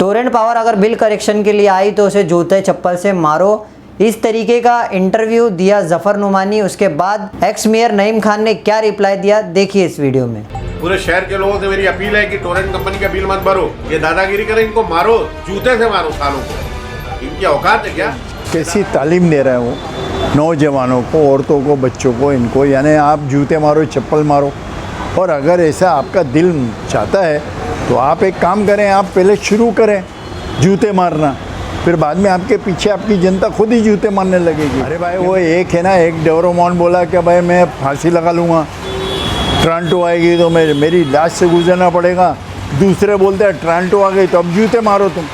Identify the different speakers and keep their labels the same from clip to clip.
Speaker 1: Torrent power अगर bill correction के लिए आई तो उसे जूते चप्पल से मारो। इस तरीके का इंटरव्यू दिया जफर नुमानी। उसके बाद एक्स मेयर नईम खान ने क्या रिप्लाई दिया, देखिए इस वीडियो में।
Speaker 2: पूरे शहर के लोगों से मेरी अपील है कि टोरेंट कंपनी का बिल मत भरो। ये दादागिरी करें, इनको मारो, जूते से मारो सालों को। इनकी औकात है क्या?
Speaker 3: कैसी तालीम दे रहे हो नौजवानों को, औरतों को, बच्चों को, इनको। यानी आप जूते मारो, चप्पल मारो। और अगर ऐसा आपका दिल चाहता है तो आप एक काम करें, आप पहले शुरू करें जूते मारना, फिर बाद में आपके पीछे आपकी जनता खुद ही जूते मारने लगेगी। अरे भाई वो एक है ना, एक डोरेमोन बोला कि भाई मैं फांसी लगा लूँगा, टोरंटो आएगी तो मेरी लाश से गुजरना पड़ेगा। दूसरे बोलते हैं टोरंटो आ गई तो अब जूते मारो तुम।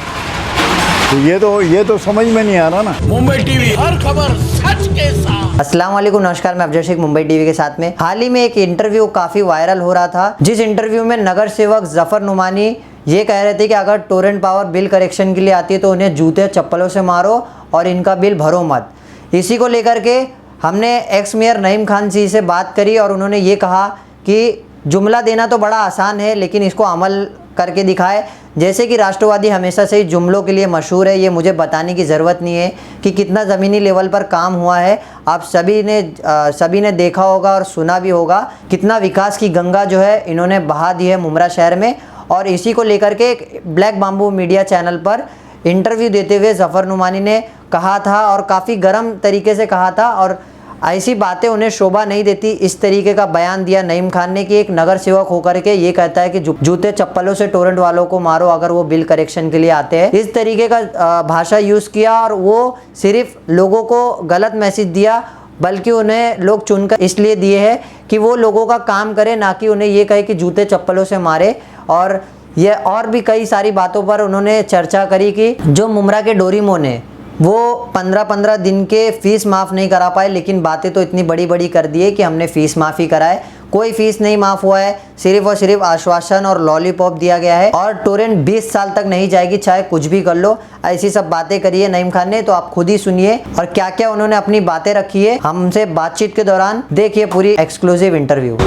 Speaker 3: तो ये तो समझ में नहीं आ रहा ना।
Speaker 4: मुंबई टीवी, हर खबर सच के साथ।
Speaker 1: अस्सलाम वालेकुम, नमस्कार, मैं अफजल शेख मुंबई टीवी के साथ में। हाल ही में एक इंटरव्यू काफ़ी वायरल हो रहा था, जिस इंटरव्यू में नगर सेवक जफर नुमानी ये कह रहे थे कि अगर टोरेंट पावर बिल करेक्शन के लिए आती है तो उन्हें जूते चप्पलों से मारो और इनका बिल भरो मत। इसी को लेकर के हमने एक्स मेयर नईम खान जी से बात करी और उन्होंने ये कहा कि जुमला देना तो बड़ा आसान है लेकिन इसको अमल करके दिखाए। जैसे कि राष्ट्रवादी हमेशा से ही जुमलों के लिए मशहूर है, ये मुझे बताने की ज़रूरत नहीं है कि कितना ज़मीनी लेवल पर काम हुआ है। आप सभी ने देखा होगा और सुना भी होगा कितना विकास की गंगा जो है इन्होंने बहा दी है मुमरा शहर में। और इसी को लेकर के एक ब्लैक बाम्बू मीडिया चैनल पर इंटरव्यू देते हुए जफर नुमानी ने कहा था और काफ़ी गर्म तरीके से कहा था, और ऐसी बातें उन्हें शोभा नहीं देती। इस तरीके का बयान दिया नईम खान ने कि एक नगर सेवक होकर के ये कहता है कि जूते चप्पलों से टोरेंट वालों को मारो अगर वो बिल करेक्शन के लिए आते हैं। इस तरीके का भाषा यूज़ किया और वो सिर्फ लोगों को गलत मैसेज दिया, बल्कि उन्हें लोग चुनकर इसलिए दिए हैं कि वो लोगों का काम करे, ना कि उन्हें ये कहे कि जूते चप्पलों से मारे। और ये और भी कई सारी बातों पर उन्होंने चर्चा करी कि जो मुमरा के डोरेमोन है वो 15-15 दिन के फ़ीस माफ़ नहीं करा पाए, लेकिन बातें तो इतनी बड़ी बड़ी कर दी है कि हमने फ़ीस माफ़ी कराए। कोई फ़ीस नहीं माफ़ हुआ है, सिर्फ और सिर्फ आश्वासन और लॉलीपॉप दिया गया है और टोरेंट 20 साल तक नहीं जाएगी चाहे कुछ भी कर लो। ऐसी सब बातें करी है नईम खान ने, तो आप खुद ही सुनिए और क्या क्या उन्होंने अपनी बातें रखी है हमसे बातचीत के दौरान। देखिए पूरी एक्सक्लूसिव इंटरव्यू।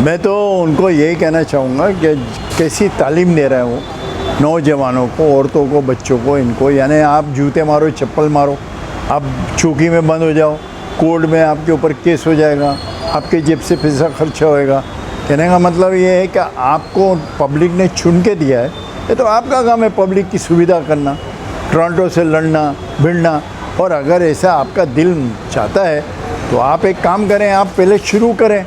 Speaker 3: मैं तो उनको यही कहना चाहूँगा कि कैसी तालीम दे रहे हो नौजवानों को, औरतों को, बच्चों को, इनको। यानी आप जूते मारो, चप्पल मारो, आप चौकी में बंद हो जाओ, कोर्ट में आपके ऊपर केस हो जाएगा, आपके जेब से पैसा खर्चा होएगा। कहने का मतलब ये है कि आपको पब्लिक ने चुन के दिया है, ये तो आपका काम है पब्लिक की सुविधा करना, टोरंटो से लड़ना भिड़ना। और अगर ऐसा आपका दिल चाहता है तो आप एक काम करें, आप पहले शुरू करें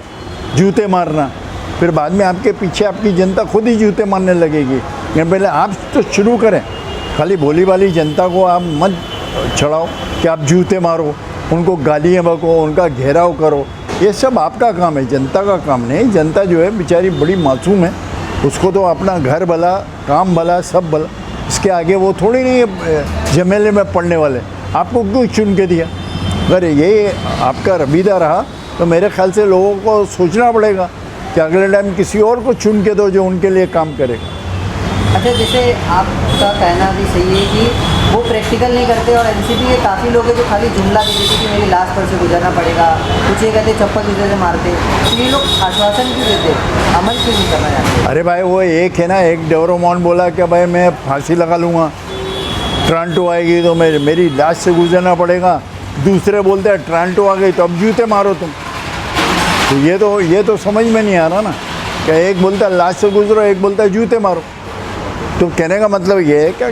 Speaker 3: जूते मारना, फिर बाद में आपके पीछे आपकी जनता खुद ही जूते मारने लगेगी। पहले आप तो शुरू करें। खाली भोली वाली जनता को आप मत चढ़ाओ कि आप जूते मारो, उनको गालियाँ बको, उनका घेराव करो। ये सब आपका काम है, जनता का काम नहीं। जनता जो है बेचारी बड़ी मासूम है, उसको तो अपना घर भला, काम भला, सब भला, इसके आगे वो थोड़ी नहीं है झमेले में पड़ने वाले। आपको क्यों चुन के दिया? अगर ये आपका रवैया रहा तो मेरे ख्याल से लोगों को सोचना पड़ेगा कि अगले टाइम किसी और को चुन के दो जो उनके लिए काम करेगा।
Speaker 1: अच्छा, जैसे आपका कहना भी सही है कि वो प्रैक्टिकल नहीं करते और एनसीपी के काफ़ी लोग हैं जो खाली जुमला दे देते कि मेरी लाश पर से गुजरना पड़ेगा, कुछ ये कहते चप्पल जूते से मारते, तो ये लोग आश्वासन क्यों देते, अमल क्यों नहीं करना चाहते?
Speaker 3: अरे भाई वो एक है ना, एक डोरेमोन बोला कि भाई मैं फांसी लगा लूँगा, टोरंटो आएगी तो मेरी लाश से गुजरना पड़ेगा। दूसरे बोलते हैं टोरंटो आ गई तो अब जूते मारो तुम। तो ये तो समझ में नहीं आ रहा ना, कि एक बोलता है लाश से गुजरो, एक बोलता है जूते मारो। तो कहने का मतलब ये है कि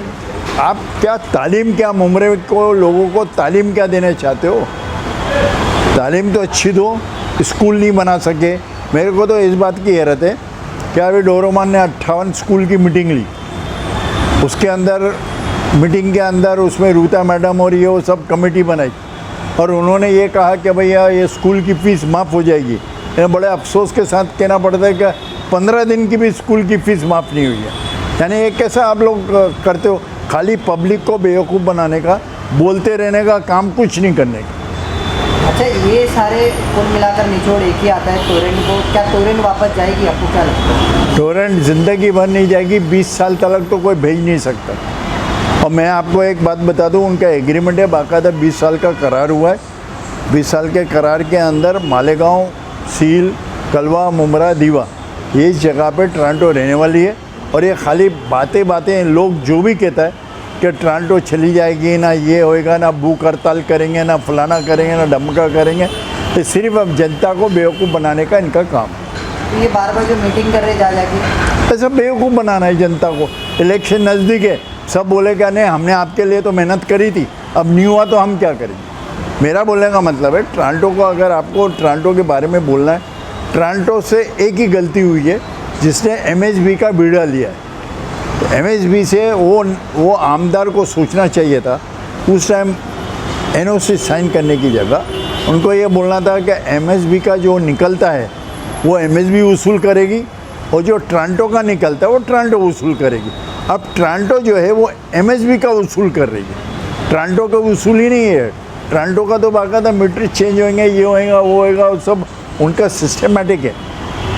Speaker 3: आप क्या तालीम, क्या मुमरे को लोगों को तालीम क्या देना चाहते हो? तालीम तो अच्छी दो, स्कूल नहीं बना सके। मेरे को तो इस बात की हैरत है कि अभी डोरेमोन ने 58 स्कूल की मीटिंग ली, उसके अंदर मीटिंग के अंदर उसमें रूता मैडम और ये वो सब कमेटी बनाई और उन्होंने ये कहा कि भैया ये स्कूल की फ़ीस माफ़ हो जाएगी। बड़े अफसोस के साथ कहना पड़ता है कि 15 दिन की भी स्कूल की फ़ीस माफ़ नहीं हुई है। यानी ये कैसा आप लोग करते हो? खाली पब्लिक को बेवकूफ़ बनाने का, बोलते रहने का, काम कुछ नहीं करने का।
Speaker 1: अच्छा, ये सारे कुल मिलाकर निचोड़ एक ही आता है टोरेंट को। क्या टोरेंट वापस जाएगी, आपको क्या लगता है?
Speaker 3: टोरेंट ज़िंदगी भर नहीं जाएगी, 20 साल तक तो कोई भेज नहीं सकता। और मैं आपको एक बात बता दूं, उनका एग्रीमेंट है, बाकायदा 20 साल का करार हुआ है। 20 साल के करार के अंदर मालेगांव, सील, कलवा, मुमरा, दीवा, ये जगह पे टोरंटो रहने वाली है और ये खाली बातें बातें लोग जो भी कहता है कि टोरंटो चली जाएगी ना, ये होएगा ना, भूख हड़ताल करेंगे ना, फलाना करेंगे ना, धमका करेंगे, ये सिर्फ अब जनता को बेवकूफ़ बनाने का इनका काम है।
Speaker 1: तो ये बार बार जो मीटिंग कर रहे जा जाके
Speaker 3: ऐसा बेवकूफ़ बनाना है जनता को। इलेक्शन नज़दीक है, सब बोलेगा नहीं हमने आपके लिए तो मेहनत करी थी, अब नहीं हुआ तो हम क्या करेंगे। मेरा बोलने का मतलब है टोरंटो को, अगर आपको टोरंटो के बारे में बोलना है, टोरंटो से एक ही गलती हुई है जिसने एमएसबी का बीड़ा लिया है। तो एमएसबी से वो आमदार को सोचना चाहिए था उस टाइम एनओसी साइन करने की जगह उनको ये बोलना था कि एमएसबी का जो निकलता है वो एमएसबी वसूल करेगी और जो टोरंटो का निकलता है वो टोरंटो वसूल करेगी। अब टोरंटो जो है वो एमएसबी का वसूल कर रही है, टोरंटो का वसूल ही नहीं है। टोरंटो का तो बाकायदा मीटर चेंज होंगे, ये होएगा वो होएगा, सब उनका सिस्टमेटिक है।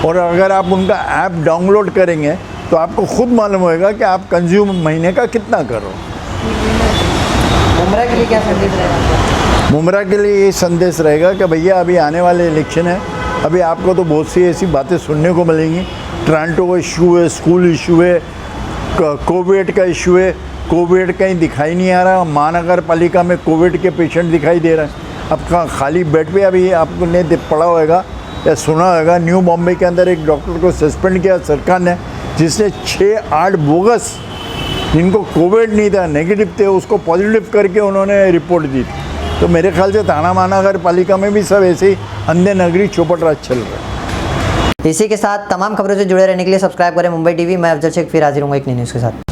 Speaker 3: और अगर आप उनका ऐप डाउनलोड करेंगे तो आपको खुद मालूम होएगा कि आप कंज्यूम महीने का कितना करो।
Speaker 1: बुमराह के लिए क्या संदेश रहेगा?
Speaker 3: बुमराह के लिए ये संदेश रहेगा कि भैया अभी आने वाले इलेक्शन है, अभी आपको तो बहुत सी ऐसी बातें सुनने को मिलेंगी। टोरंटो का इशू है, स्कूल इशू है, कोविड का इशू है, कोविड कहीं दिखाई नहीं आ रहा। महानगर पालिका में कोविड के पेशेंट दिखाई दे रहे हैं। अब खाली बेड पे अभी आपको ने पड़ा होगा या सुना होगा, न्यू बॉम्बे के अंदर एक डॉक्टर को सस्पेंड किया सरकार ने, जिसने 6-8 बोगस जिनको कोविड नहीं था, नेगेटिव थे, उसको पॉजिटिव करके उन्होंने रिपोर्ट दी थी। तो मेरे ख्याल से थाना महानगर पालिका में भी सब ऐसे ही अंधे नगरी चौपट राज चल रहा है।
Speaker 1: इसी के साथ तमाम खबरों से जुड़े रहने के लिए सब्सक्राइब करें मुंबई टीवी। मैं अफजल शेख फिर हाजिर हूँ एक नई न्यूज़ के साथ।